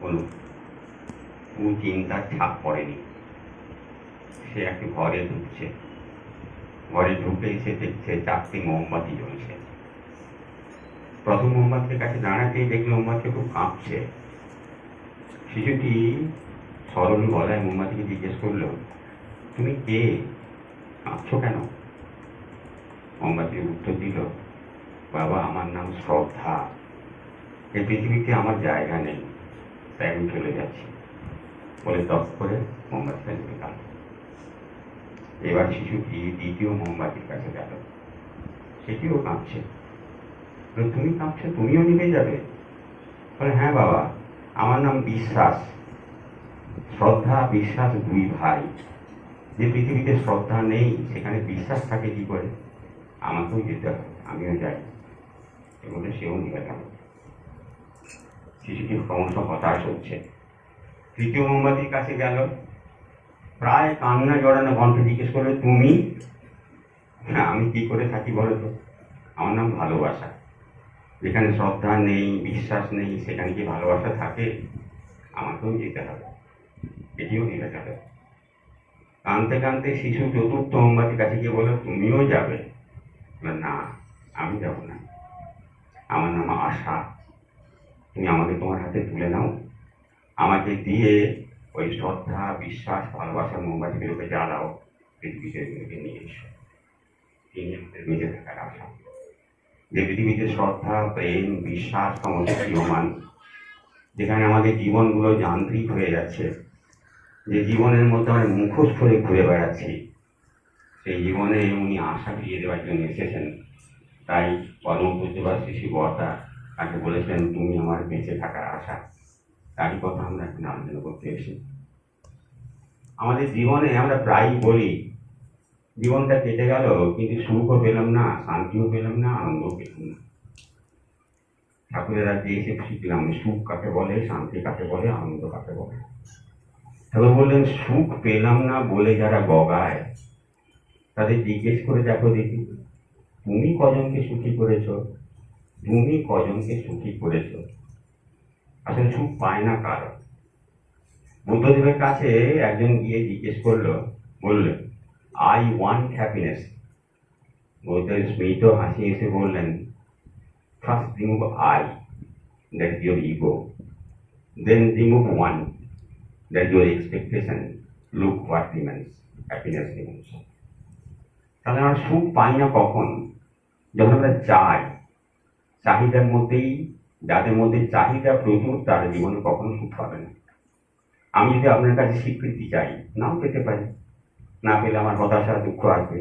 বলুন, চিন্তার ছাপ পড়েনি। সে একটি ঘরে ঢুকছে, ঘরে ঢুকে সে দেখছে 4টি মোমবাতি জ্বলছে। প্রথম মোমবাতির কাছে দাঁড়াতেই দেখলো মোমবাতি খুব কাঁপছে। শিশুটি সরল গলায় মোমবাতিকে জিজ্ঞেস করলো, তুমি কে, কাঁপছো কেন? মোমবাতি উত্তর দিল, বাবা, আমার নাম শ্রদ্ধা। এই পৃথিবীতে আমার জায়গা নেই, তাই আমি চলে যাচ্ছি। বলে তপ করে মোমবাতিটা নিয়ে গেল। এবার শিশুটি দ্বিতীয় মোমবাতির কাছে গেল, সেটিও কাঁপছে। তুমি কাঁপছো, তুমিও নিভে যাবে? বলে, হ্যাঁ বাবা, আমার নাম বিশ্বাস। শ্রদ্ধা বিশ্বাস 2 ভাই। যে পৃথিবীতে শ্রদ্ধা নেই সেখানে বিশ্বাস থাকে কি করে? আমাকেও যেতে হবে, আমিও যাই। বলে সেও নিভে গেল। শিশুটি ক্রমশ হতাশ হচ্ছে। তৃতীয় মোমবাতির কাছে গেল, প্রায় কান্না জড়ানো কণ্ঠে জিজ্ঞেস করলো, তুমি? হ্যাঁ, আমি কি করে থাকি বলো তো? আমার নাম ভালোবাসা। যেখানে শ্রদ্ধা নেই, বিশ্বাস নেই, সেখানে কি ভালোবাসা থাকে? আমাকেও যেতে হবে। এটিও নিভে গেল। কাঁদতে কাঁদতে শিশু চতুর্থ মোমবাতির কাছে গিয়ে বলল, তুমিও যাবে? না, আমি যাব না। আমার নাম আশা। তুমি আমাকে তোমার হাতে তুলে নাও, আমাকে দিয়ে ওই শ্রদ্ধা বিশ্বাস ভালোবাসার মোমবাতিগুলোকে জ্বালাও, পৃথিবীতে নিয়ে এসো। তিনি আমাদের বেঁচে থাকার আশা। যে পৃথিবীতে শ্রদ্ধা, প্রেম, বিশ্বাস সমস্ত প্রিয়মান, যেখানে আমাদের জীবনগুলো যান্ত্রিক হয়ে যাচ্ছে, যে জীবনের মধ্যে আমরা মুখোশ করে ঘুরে বেড়াচ্ছি, সেই জীবনে উনি আশা ফিরিয়ে দেওয়ার জন্য এসেছেন। তাই পরম পূজ্যপাদ শ্রী বর্দা তাকে বলেছেন, তুমি আমার বেঁচে থাকার আশা। তারই কথা আমরা এখন আলোচনা করতে এসেছি। আমাদের জীবনে আমরা প্রায়ই বলি, জীবনটা কেটে গেল, কিন্তু সুখও পেলাম না, শান্তিও পেলাম না, আনন্দও পেলাম না। ঠাকুরের আজকে এসে শিখলাম সুখ কাকে বলে, শান্তি কাকে বলে, আনন্দ কাকে বলে। ঠাকুর বললেন, সুখ পেলাম না বলে যারা গগায়, তাদের জিজ্ঞেস করে দেখো দেখি, তুমি কজনকে সুখী করেছ? তুমি কজনকে সুখী করেছ? আসলে সুখ পায় না কারো। বুদ্ধদেবের কাছে একজন গিয়ে জিজ্ঞেস করলো, বললেন, আই ওয়ান্ট হ্যাপিনেস। বুদ্ধদেব স্মিত হাসি এসে বললেন, first remove I, that is your ego, then remove want, that your expectation, look what remains, happiness remains. তাহলে আমরা সুখ পাই না কখন? যখন আমরা চাই। চাহিদার মধ্যেই, যাদের মধ্যে চাহিদা প্রচুর, তারা জীবনে কখনো সুখ পাবে না। আমি যদি আপনার কাছে স্বীকৃতি চাই, নাও পেতে পারি, না পেলে আমার হতাশা দুঃখ আসবে।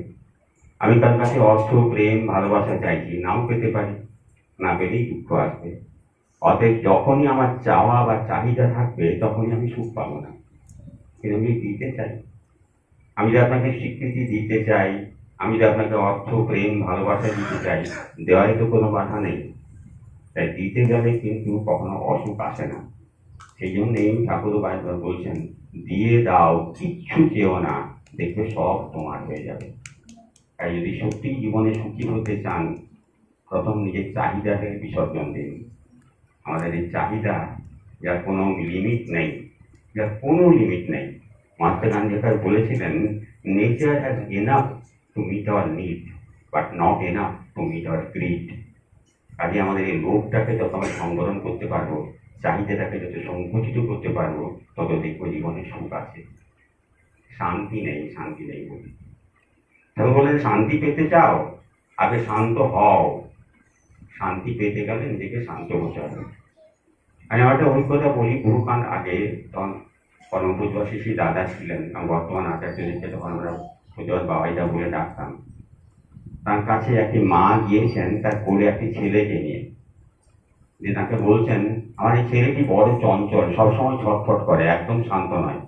আমি তার কাছে অর্থ, প্রেম, ভালোবাসা চাইছি, নাও পেতে পারি, না পেলেই দুঃখ আসবে। অতএব যখনই আমার চাওয়া বা চাহিদা থাকবে, তখনই আমি সুখ পাবো না। কিন্তু আমি দিতে চাই, আমি যদি আপনাকে স্বীকৃতি দিতে চাই, আমি যদি আপনাকে অর্থ, প্রেম, ভালোবাসা দিতে চাই, দেওয়ায় তো কোনো বাধা নেই। তাই দিতে গেলে কিন্তু কখনো অসুখ আসে না। সেই জন্যই ঠাকুর বাইবার বলছেন, দিয়ে দাও, কিচ্ছু চেও না, দেখবে সব তোমার হয়ে যাবে। তাই যদি সত্যি জীবনে সুখী হতে চান, প্রথম নিজের চাহিদাকে বিসর্জন দিন। আমাদের এই চাহিদা, যার কোনো লিমিট নেই, যার কোনো লিমিট নেই। মহাত্মা গান্ধী বলেছিলেন, nature has enough to meet our need, but not enough to meet our greed. কাজে আমাদের এই লোভটাকে যত আমরা সংবরণ করতে পারবো, চাহিদাটাকে যত সংকুচিত করতে পারবো, তত দেখবো জীবনে সুখ আছে। শান্তি নেই, শান্তি নেই বলি। তবে বললেন, শান্তি পেতে চাও, আগে শান্ত হও। শান্তি পেতে গেলে নিজেকে শান্ত হতে হবে। আমি আমার একটা অভিজ্ঞতা বলি। বহুকাল আগে, তখন পরম পূজ্যপাদ শ্রী দাদা ছিলেন, বর্তমান আচার্যদেরকে তখন আমরা পূজ্যপাদ বাবাইদা বলে ডাকতাম। তার কাছে একটি মা গিয়েছেন তার কোলে একটি ছেলেকে নিয়ে, যে তাকে বলছেন, আমার এই ছেলেটি বড় চঞ্চল, সবসময় ছটফট করে, একদম শান্ত নয়।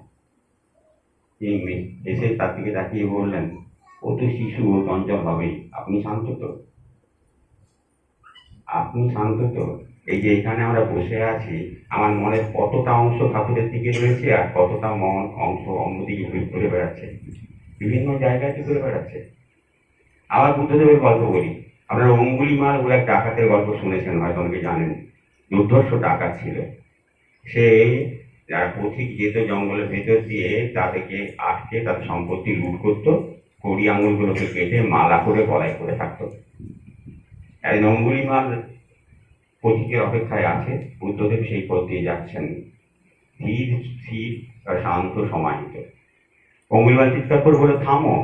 তিনি এসে তার দিকে তাকিয়ে বললেন, ও তো শিশু, ও চঞ্চল হবেই, আপনি শান্ত তো? আপনি শান্ত তো? এই যে এখানে আমরা বসে আছি, আমার মনের কতটা অংশ ঠাকুরের দিকে রয়েছে, আর কতটা অংশ অন্যদিকে ঘুরে বেড়াচ্ছে, বিভিন্ন জায়গায় ঘুরে বেড়াচ্ছে। আবার বুদ্ধদেবের গল্প বলি। আপনারা অঙ্গুলিমাল বলে এক ডাকাতের গল্প শুনেছেন, হয়তো অনেকে জানেন। দুর্ধর্ষ ডাকাত ছিল। সে যারা পথিক যেত জঙ্গলের ভেতর দিয়ে তাদেরকে আটকে তাদের সম্পত্তি লুট করতো, কড়ি আঙুলগুলোকে কেটে মালা করে গলায় করে থাকতো। তাই অঙ্গুলিমাল পথিকের অপেক্ষায় আছে, বুদ্ধদেব সেই পথ দিয়ে যাচ্ছেন, ধীর স্থির আর শান্ত সমাহিত। অঙ্গুলিমাল চিৎকার করে বলে, থামো।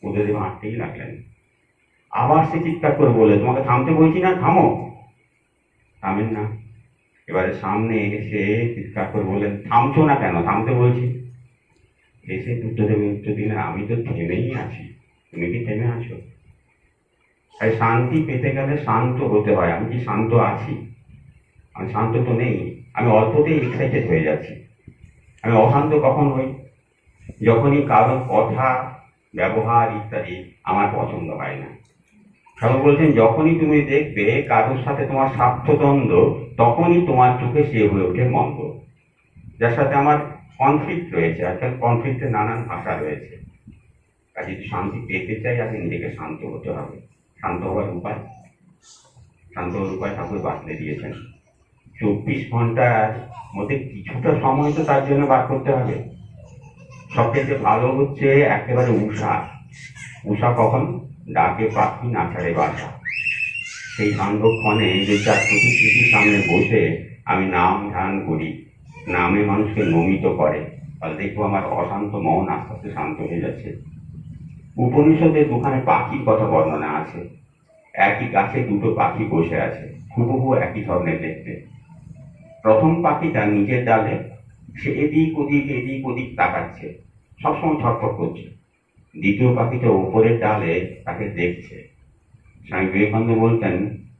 বুদ্ধদেব হাঁটতেই লাগলেন। আবার সে চিৎকার করে বলে, তোমাকে থামতে বলছি না, থামো। থামেন না। এবারে সামনে এসে চিৎকার করে বললেন, থামছো না কেন, থামতে বলছি। এসে বুদ্ধদেব উত্তর দিলেন, আমি তো থেমেই আছি, তুমি কি থেমে আছো? তাই শান্তি পেতে গেলে শান্ত হতে হয়। আমি কি শান্ত আছি? আমি শান্ত তো নেই। আমি অল্পতেই এক্সাইটেড হয়ে যাচ্ছি। আমি অশান্ত কখন হই? যখনই কারোর কথা, ব্যবহার ইত্যাদি আমার পছন্দ হয় না। ঠাকুর বলছেন, যখনই তুমি দেখবে কারোর সাথে তোমার স্বার্থদ্বন্দ্ব, তখনই তোমার চোখে সে হয়ে ওঠে মন্দ। যার সাথে আমার কনফ্লিক্ট রয়েছে, আজকাল কনফ্লিক্টের নানান ভাষা রয়েছে। আর যদি শান্তি পেতে চাই, আগে নিজেকে শান্ত হতে হবে। শান্ত হওয়ার উপায়, শান্ত হওয়ার উপায় ঠাকুর বাতলে দিয়েছেন। 24 ঘন্টার মধ্যে কিছুটা সময় তো তার জন্য বার করতে হবে। সবথেকে ভালো হচ্ছে একেবারে উষা। উষা কখন? ডাকে পাখি নাচারে বাসা। সেই সান্ধ্যক্ষণে যে চার প্রতিকৃতির সামনে বসে আমি নাম ধ্যান করি, নামে মানুষকে নমিত করে, তাহলে দেখবো আমার অশান্ত মন আস্তে আস্তে শান্ত হয়ে যাচ্ছে। উপনিষদে দুখানে পাখির কথা বর্ণনা আছে। একই গাছে দুটো পাখি বসে আছে, হুবহু একই ধরনের দেখতে। প্রথম পাখিটা নিজের ডালে, সে এদিক ওদিক তাকাচ্ছে, সবসময় ছটফট করছে। দ্বিতীয় পাখিটা উপরের ডালে তাকে দেখছে। স্বামী বিবেকানন্দ বলতেন,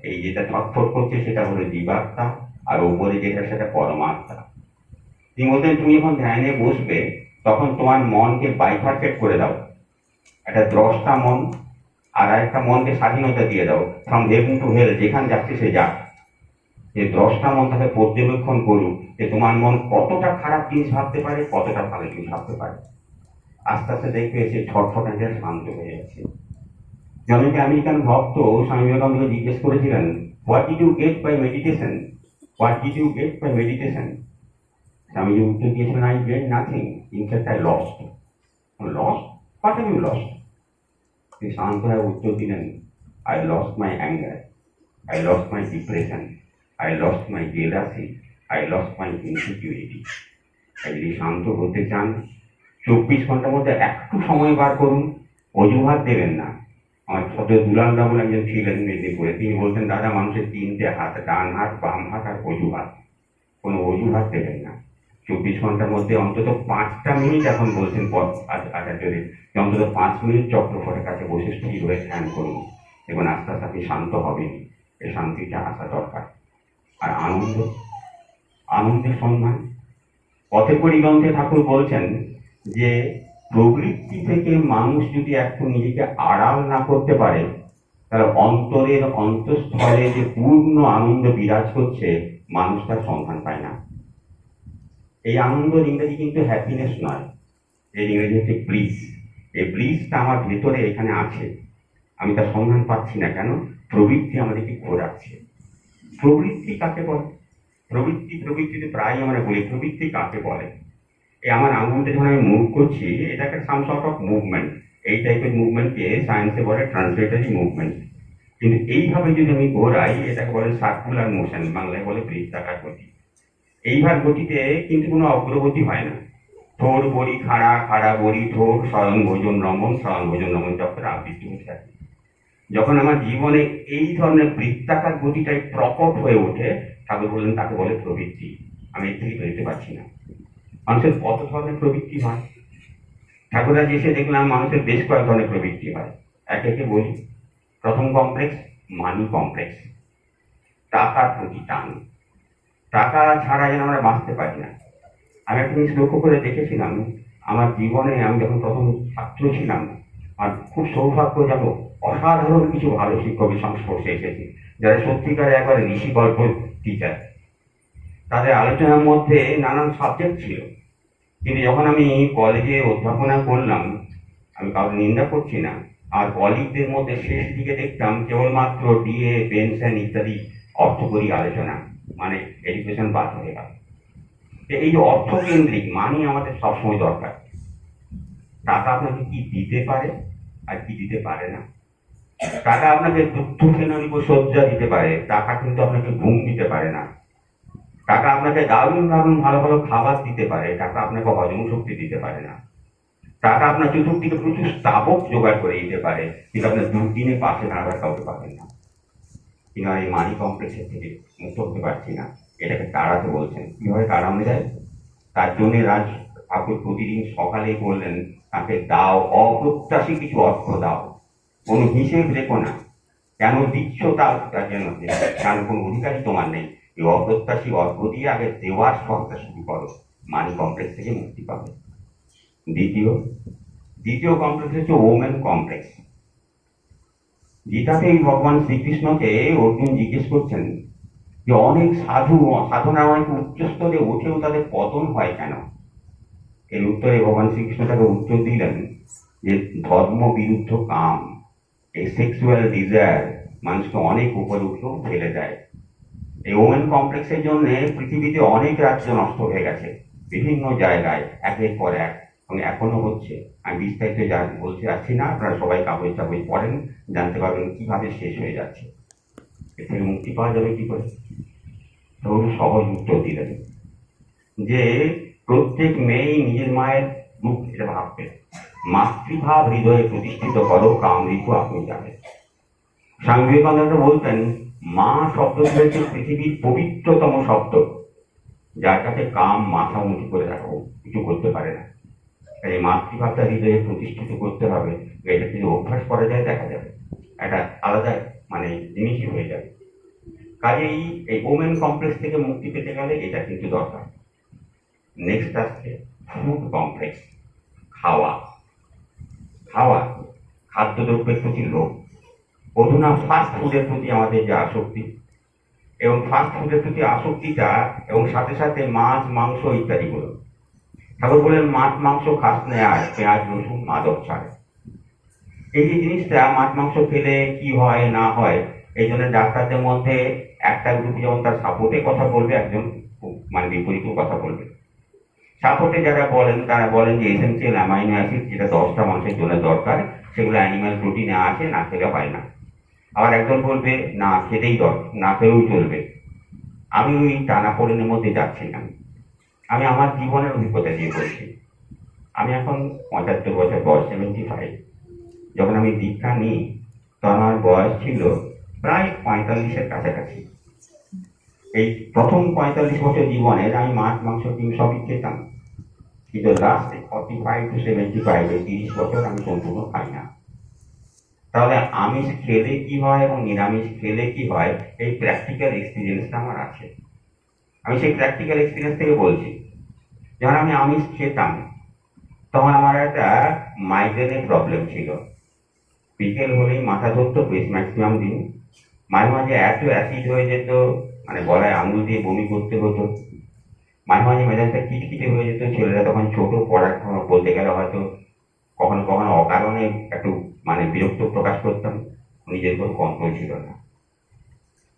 এই যেটা ছটফট করছে সেটা হলো জীবাত্মা, আর উপরে যেটা সেটা পরমাত্মা। তিনি বলতেন, তুমি যখন ধ্যানে বসবে তখন তোমার মনকে বাইফার্কেট করে দাও। একটা দ্রষ্টা মন আর একটা মনকে স্বাধীনতা দিয়ে দাও, ফ্রম হেভেন টু হেল, যেখানে যাচ্ছে সে যাক। যে দ্রষ্টা মন তাকে পর্যবেক্ষণ করুক যে তোমার মন কতটা খারাপ জিনিস ভাবতে পারে, কতটা ভালো জিনিস ভাবতে পারে। আস্তে আস্তে দেখবে সে ছটফটাকে শান্ত হয়ে যাচ্ছে। জনক আমেরিকান ভক্ত স্বামী বিবেকানন্দকে জিজ্ঞেস করেছিলেন, what did you get by meditation, what did you get by meditation? Swamiji উত্তর দিয়েছিলেন, I get nothing, in fact I lost. Lost? What have you lost? তিনি শান্ত হয়ে উত্তর দিলেন, I lost my anger, I lost my depression, I lost my jealousy, I lost my insecurity. যদি শান্ত হতে চান, 24 ঘন্টার মধ্যে একটু সময় বার করুন, অজুহাত দেবেন না। আমার ছোট দুলাল বাবু একজন ছিলেন মেদিনীপুরে, তিনি বলতেন, দাদা মানুষের 3টে হাত, ডান হাত, বাম হাত আর অজুহাত। কোনো অজুহাত দেবেন না। 24 ঘন্টার মধ্যে অন্তত 5টা মিনিট, এখন বলছেন আচার্যদেব, অন্তত 5 মিনিট চক্রফটের কাছে বসে স্থির হয়ে ধ্যান করুন, এবং আস্তে আস্তে আপনি শান্ত হবেন। এই শান্তিটা আসা দরকার। আর আনন্দ, আনন্দের সন্ধান। পথে পরিগ্রন্থে ঠাকুর বলছেন যে প্রবৃত্তি থেকে মানুষ যদি একটু নিজেকে আড়াল না করতে পারে, তাহলে অন্তরের অন্তঃস্থলে যে পূর্ণ আনন্দ বিরাজ করছে, মানুষ তার সন্ধান পায় না। এই আনন্দের ইংরেজি কিন্তু হ্যাপিনেস নয়, এই ইংরেজি হচ্ছে ব্লিস। এই ব্লিসটা আমার ভেতরে এখানে আছে, আমি তার সন্ধান পাচ্ছি না। কেন? প্রবৃত্তি আমাদেরকে ঘোরাচ্ছে। প্রবৃত্তি কাকে বলে? প্রবৃত্তিতে প্রায় আমরা বলি, প্রবৃত্তি কাকে বলে? এই আমার আঙুলটা যখন আমি মুভ করছি, এটাকে সাম সর্ট অফ মুভমেন্ট। এই টাইপের মুভমেন্টকে সায়েন্সে বলে ট্রান্সলেটারি মুভমেন্ট। কিন্তু এইভাবে যদি আমি ঘোরাই, এটাকে বলে সার্কুলার মোশন, বাংলায় বলে বৃত্তাকার গতি। এইভাবে গতিতে কিন্তু কোনো অগ্রগতি হয় না। ঠোর বড়ি খাড়া, খাড়া বড়ি ঠোর, স্বয়ং ভোজন রমন, স্বয়ং ভোজন রমন চক্র আবৃত্তি হয়ে থাকে। যখন আমার জীবনে এই ধরনের বৃত্তাকার গতিটাই প্রকট হয়ে ওঠে, ঠাকুর বললেন তাকে বলে প্রবৃত্তি। আমি এর থেকে বেরোতে পারছি না। মানুষের কত ধরনের প্রবৃত্তি হয়, ঠাকুরা এসে দেখলাম মানুষের বেশ কয়েক ধরনের প্রবৃত্তি হয়। একে বলি। প্রথম কমপ্লেক্স, মানি কমপ্লেক্স, টাকার প্রতি টান। টাকা ছাড়া যেন আমরা বাঁচতে পারি না। আমি একটা জিনিস লক্ষ্য করে দেখেছিলাম, আমার জীবনে আমি যখন প্রথম ছাত্র ছিলাম, আর খুব সৌভাগ্য যেন অসাধারণ কিছু ভালো শিক্ষকের সংস্পর্শে এসেছি, যারা সত্যিকারে একবারে ঋষি গল্প টিচার। তাদের আলোচনার মধ্যে নানান সাবজেক্ট ছিল, কিন্তু যখন আমি কলেজে অধ্যাপনা করলাম, আমি কারোর নিন্দা করছি না, আর কলিগদের মধ্যে শেষ দিকে দেখতাম কেবলমাত্র ডিএ, পেনশন ইত্যাদি অর্থকরী আলোচনা। মানে এডুকেশন বাদ হয়ে গেল। এই যে অর্থকেন্দ্রিক মানি আমাদের সবসময় দরকার। টাকা আপনাকে কি দিতে পারে আর কি দিতে পারে না। টাকা আপনাকে দুঃখ ফেনানিব সজ্জা দিতে পারে, টাকা কিন্তু আপনাকে ঘুম দিতে পারে না। টাকা আপনাকে দারুণ দারুণ ভালো ভালো খাবার দিতে পারে, টাকা আপনাকে হজম শক্তি দিতে পারে না। টাকা আপনার চতুর্দিকে প্রচুর স্থাবক জোগাড় করে দিতে পারে, কিন্তু আপনার দুর্দিনে পাশে দাঁড়াবার কাউকে পাবেন না। কিন্তু এই মানি কমপ্লেক্সের থেকে মুক্ত হতে পারছি না, এটাকে তাড়াতে বলছেন। কিভাবে তাড়ানো যায়? তার জন্য রাজ ঠাকুর প্রতিদিন সকালে বললেন তাকে দাও অপ্রত্যাশী কিছু অর্থ দাও, কোনো হিসেব রেখো না, কেন দিচ্ছ তার যেন কেন কোনো অধিকারই তোমার নেই। এই অপ্রত্যাশী অর্থ দিয়ে আগে দেওয়ার সবটা শুরু করো, মানি কমপ্লেক্স থেকে মুক্তি পাবে। দ্বিতীয় কমপ্লেক্স হচ্ছে ওমেন কমপ্লেক্স। গীতাতে ভগবান শ্রীকৃষ্ণকে অর্জুন জিজ্ঞেস করছেন যে অনেক সাধু সাধনা অনেক উচ্চ স্তরে উঠেও তাদের পতন হয় কেন। এর উত্তরে ভগবান শ্রীকৃষ্ণ তাকে উত্তর দিলেন যে ধর্ম বিরুদ্ধ কাম, এই সেক্সুয়াল ডিজায়ার মানুষকে অনেক উপরে উঠেও ফেলে দেয়। এই ওমেন কমপ্লেক্সের জন্য পৃথিবীতে অনেক রাজ্য নষ্ট হয়ে গেছে, বিভিন্ন জায়গায় একের পর এক, এবং এখনো হচ্ছে। আমি বিস্তারিত বলতে যাচ্ছি না, আপনারা সবাই কাগজ টাগজ পড়েন, জানতে পারবেন কিভাবে শেষ হয়ে যাচ্ছে। এর থেকে মুক্তি পাওয়া যাবে কি করে? তখন সহজ উত্তর দিলেন যে প্রত্যেক মেয়েই নিজের মায়ের রূপ এটা ভাববে, মাতৃভাব হৃদয়ে প্রতিষ্ঠিত করো, কাম ঋতু আপনি যাবে। স্বামী বিবেকানন্দ বলতেন মা শব্দটি হচ্ছে পৃথিবীর পবিত্রতম শব্দ, যার কাছে কাম মাথা উঁচু করে রাখো, কিছু করতে পারে না। এই মাতৃভাবটা হৃদয়ে প্রতিষ্ঠিত করতে হবে। এটা যদি অভ্যাস করা যায় দেখা যাবে একটা আলাদা মানে জিনিসই হয়ে যাবে। কাজেই এই ওমেন কমপ্লেক্স থেকে মুক্তি পেতে গেলে এটা কিন্তু দরকার। নেক্সট আসছে ফুড কমপ্লেক্স। খাওয়া খাওয়া খাদ্যদ্রব্যের প্রতি লোভ, অধুনা ফাস্ট ফুডের প্রতি আমাদের যে আসক্তি, এবং ফাস্ট ফুডের প্রতি আসক্তিটা এবং সাথে সাথে মাছ মাংস ইত্যাদিগুলো। ঠাকুর বলেন মাছ মাংস খাস নে আর পেঁয়াজ রসুন মাদক ছাড়। এই যে জিনিসটা মাছ মাংস খেলে কি হয় না হয়, এই জন্য ডাক্তারদের মধ্যে একটা গ্রুপ যেমন তার সাপোর্টে কথা বলবে, একজন মানে বিপরীত কথা বলবে। সাপোর্টে যারা বলেন তারা বলেন যে এসেন্সিয়াল অ্যামাইনো অ্যাসিড যেটা 10টা মানুষের জন্য দরকার, সেগুলো অ্যানিম্যাল প্রোটিনে আছে, না খেলে হয় না। আবার একজন বলবে না খেতেই দরকার, না খেলেও চলবে। আমি ওই টানাপোড়েনের মধ্যে যাচ্ছি না, আমি আমার জীবনের অভিজ্ঞতা দিয়ে বলছি। আমি এখন 75 বছর বয়স, 75। যখন আমি দীক্ষা নিই তখন আমার বয়স ছিল প্রায় 45-এর কাছাকাছি। এই প্রথম 45 বছর জীবনের আমি মাছ মাংস ডিম সবই খেতাম, কিন্তু লাস্ট 45 to 75 এই 30 বছর আমি সম্পূর্ণ খাই না। তাহলে আমিষ খেলে কি হয় এবং নিরামিষ খেলে কি হয়, এই প্র্যাকটিক্যাল এক্সপিরিয়েন্সটা আমার আছে। আমি সেই প্র্যাকটিক্যাল এক্সপিরিয়েন্স থেকে বলছি। যখন আমি আমিষ খেতাম তখন আমার একটা মাইগ্রেনের প্রবলেম ছিল। বিকেল হলেই মাথা ধরতো বেশ ম্যাক্সিমাম দিন, মাঝে মাঝে এত অ্যাসিড হয়ে যেত মানে গলায় আঙুল দিয়ে বমি করতে হতো, মাঝে মাঝে মেজাজটা খিটখিটে হয়ে যেত। ছেলেরা তখন ছোট, পড়াশোনা বলতে গেলে হয়তো কখনো কখনো অকারণে একটু মানে বিরক্ত প্রকাশ করতাম, নিজের কোনো কন্ট্রোল ছিল না।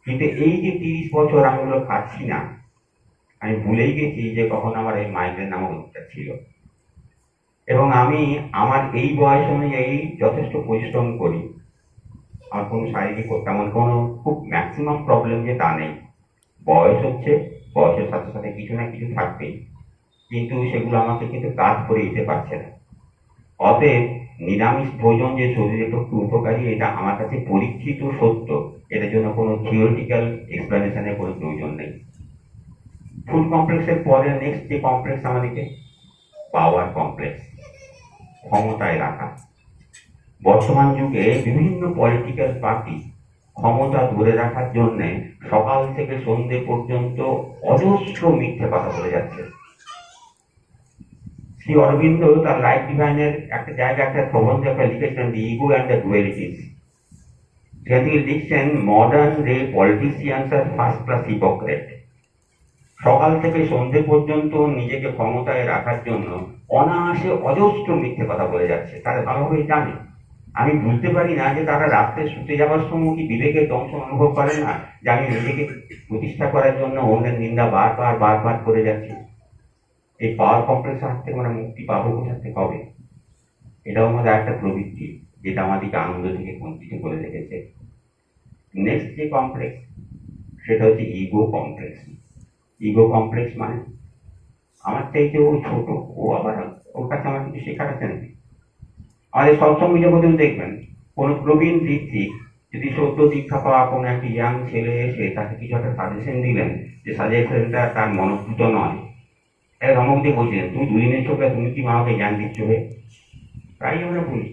কিন্তু এই যে 30 বছর আমি ওগুলো খাচ্ছি না, আমি ভুলেই গেছি যে কখন আমার এই মাইগ্রেন নামক রোগটা ছিল। এবং আমি আমার এই বয়স অনুযায়ী যথেষ্ট পরিশ্রম করি, আমার কোনো শারীরিক তেমন কোনো খুব ম্যাক্সিমাম প্রবলেম যে তা নেই। বয়স হচ্ছে, বয়সের সাথে সাথে কিছু না কিছু থাকবেই, কিন্তু সেগুলো আমাকে কিন্তু কাজ করে দিতে পারছে না। অতএব নিরামিষ ভোজন যে শরীরের পক্ষে উপকারী, এটা আমার কাছে পরীক্ষিত সত্য, এটার জন্য কোনো থিওরিটিক্যাল এক্সপ্লেনেশনের কোনো প্রয়োজন নেই। ফুড কমপ্লেক্সের পরে নেক্সট যে কমপ্লেক্স আমাদেরকে, পাওয়ার কমপ্লেক্স, ক্ষমতায় রাখা। বর্তমান যুগে বিভিন্ন পলিটিক্যাল পার্টি ক্ষমতা ধরে রাখার জন্য সকাল থেকে সন্ধ্যে পর্যন্ত অজস্র মিথ্যে কথা বলে যাচ্ছে। শ্রী অরবিন্দ তার লাইফ ডিভাইনের একটা জায়গা, একটা প্রবন্ধে একটা লিখেছেন, দি ইগো অ্যান্ড দ্য ডুয়ালিটিস। সেখান থেকে লিখছেন মডার্ন ডে পলিটিশিয়ানস আর ফার্স্ট ক্লাস হিপোক্রেট। সকাল থেকে সন্ধ্যে পর্যন্ত নিজেকে ক্ষমতায় রাখার জন্য অনায়াসে অজস্র মিথ্যে কথা বলে যাচ্ছে, তারা ভালোভাবে জানে আমি বুঝতে পারি না যে তারা রাত্রে শুতে যাওয়ার সময় কি বিবেকের দংশন অনুভব করে না, যে আমি নিজেকে প্রতিষ্ঠা করার জন্য অন্যের নিন্দা বারবার বারবার করে যাচ্ছি। এই পাওয়ার কমপ্লেক্স হাত থেকে আমরা মুক্তি পাবো কোথা থেকে, কবে? এটাও আমাদের একটা প্রবৃত্তি, যেটা আমাদেরকে আনন্দ থেকে বঞ্চিত করে রেখেছে। নেক্সট যে কমপ্লেক্স, সেটা হচ্ছে ইগো কমপ্লেক্স। ইগো কমপ্লেক্স মানে আমার চাইতে ও ছোট, ও আবার ওর কাছে আমার কিছু শেখার আছে নাকি। আমাদের সৎসঙ্গ জগতেও দেখবেন, কোনো প্রবীণ ঋত্বিক যদি সদ্য দীক্ষা পাওয়া কোনো একটা ইয়াং ছেলে এসে তাকে কিছু একটা সাজেশন দিলেন, যে সাজেশনটা তার মনোভূত নয়, তাই ধমক দিয়ে বলছিলেন, তুমি দুদিনের চোখে তুমি কি আমাকে জ্ঞান দিচ্ছ হে? তাই আমরা বলি,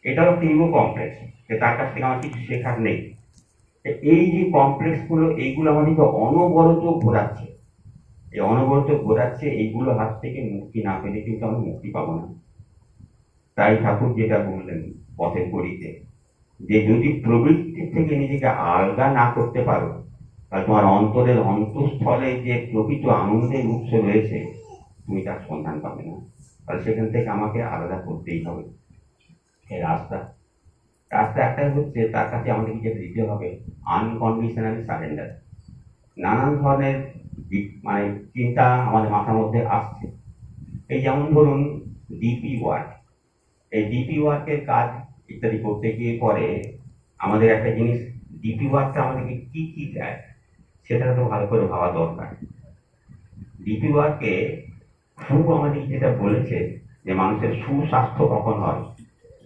এটাও একটা ইগো কমপ্লেক্স, যে তার কাছ থেকে আমার কিছু শেখার নেই। এই যে কমপ্লেক্স গুলো, এইগুলো আমাদেরকে অনবরত ঘোরাচ্ছে। এই অনবরত ঘোরাচ্ছে, এইগুলো হাত থেকে মুক্তি না পেলে কিন্তু আমরা মুক্তি পাবো না। তাই ঠাকুর যেটা বললেন পথের কড়িতে, যে যদি প্রবৃত্তি থেকে নিজেকে আলগা না করতে পারো, তাহলে তোমার অন্তরের অন্তঃস্থলে যে প্রকৃত আনন্দের উৎস রয়েছে, তুমি তার সন্ধান পাবে না। তাহলে সেখান থেকে আমাকে আলাদা করতেই হবে। এই রাস্তা একটাই হচ্ছে, তার কাছে আমাদেরকে যেটা দিতে হবে আনকন্ডিশনাল সারেন্ডার। নানান ধরনের মানে চিন্তা আমাদের মাথার মধ্যে আসছে। এই যেমন ধরুন ডিপি ওয়ার্ক, এই ডিপি ওয়ার্কের কাজ ইত্যাদি করতে গিয়ে পরে আমাদের একটা জিনিস, ডিপি ওয়ার্কটা আমাদেরকে কি কি দেয় সেটা তো ভালো করে ভাবা দরকার। ডিপি ওয়ার্কে আমাদের যেটা বলেছে, যে মানুষের সুস্বাস্থ্য কখন হয়,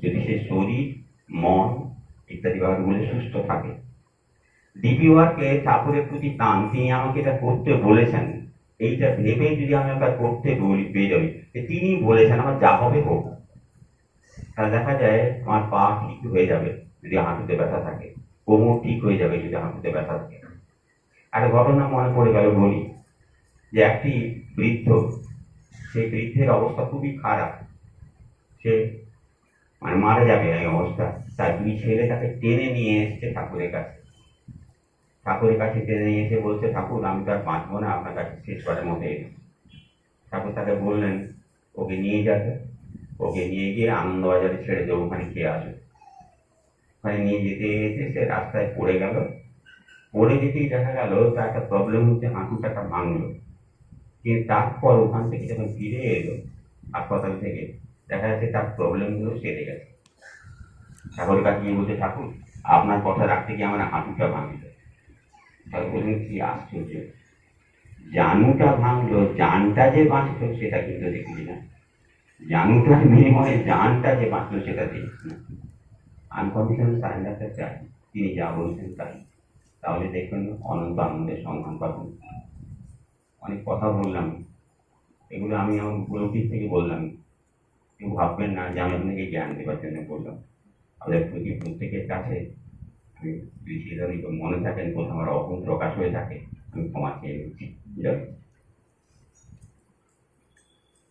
যদি সে শরীর, মন ইত্যাদি ভাবে সুস্থ থাকে। ডিপি ওয়ার্কে ঠাকুরের প্রতি টান, তিনি আমাকে এটা করতে বলেছেন, এইটা ভেবে যদি আমি একটা করতে বলি বেরোই, তিনি বলেছেন আমার যা হবে হোক, তাহলে দেখা যায় আমার পা ঠিক হয়ে যাবে যদি হাঁটুতে ব্যথা থাকে, কোমর ঠিক হয়ে যাবে যদি হাঁটুতে ব্যথা থাকে। একটা ঘটনা মনে পড়ে গেল, বলি যে একটি বৃদ্ধ, সেই বৃদ্ধের অবস্থা খুবই খারাপ, সে মানে মারা যাবে এই অবস্থা। তার দুই ছেলে তাকে টেনে নিয়ে এসছে ঠাকুরের কাছে। ঠাকুরের কাছে টেনে নিয়ে এসে বলছে, ঠাকুর আমি তো আর বাঁচবো না, আপনার কাছে শেষবারের মধ্যে এসেছি। ঠাকুর তাকে বললেন ওকে নিয়ে যাবে, ওকে নিয়ে গিয়ে আনন্দবাজারে ছেড়ে দেবো, ওখানে খেয়ে আসবে। ওখানে নিয়ে যেতে যেতে সে রাস্তায় পড়ে গেল। পড়ে যেতেই দেখা গেল তার একটা প্রবলেম হচ্ছে, হাঁটুটাটা ভাঙলো। কিন্তু তারপর ওখান থেকে যখন ফিরে এলো হাসপাতাল থেকে, দেখা যাচ্ছে তার প্রবলেমগুলো সেরে গেছে। ঠাকুরের কাছে গিয়ে বলছে, ঠাকুর আপনার কথা রাখতে গিয়ে আমার হাঁটুটা ভাঙলো। তাহলে বললেন কি আশ্চর্য, জানুটা ভাঙলো, জানটা যে বাঁচলো সেটা কিন্তু দেখলি না। জানুটার বিনিময়ে জানটা যে বাঁচলো সেটা দেখি না। আনকন্ডিশনাল সারেন্ডারটা চাই, তিনি যা বলছেন তাই, তাহলে দেখবেন অনন্ত আনন্দের সন্ধান পাবেন। অনেক কথা বললাম, এগুলো আমি আমার উপলব্ধি থেকে বললাম, কেউ ভাববেন না যে আমি আপনাকে জ্ঞান দেওয়ার জন্য বললাম। আমাদের প্রত্যেকের কাছে আমি যদি মনে থাকেন কোথাও আমার অহং প্রকাশ হয়ে থাকে, আমি ক্ষমা চেয়ে নিচ্ছি।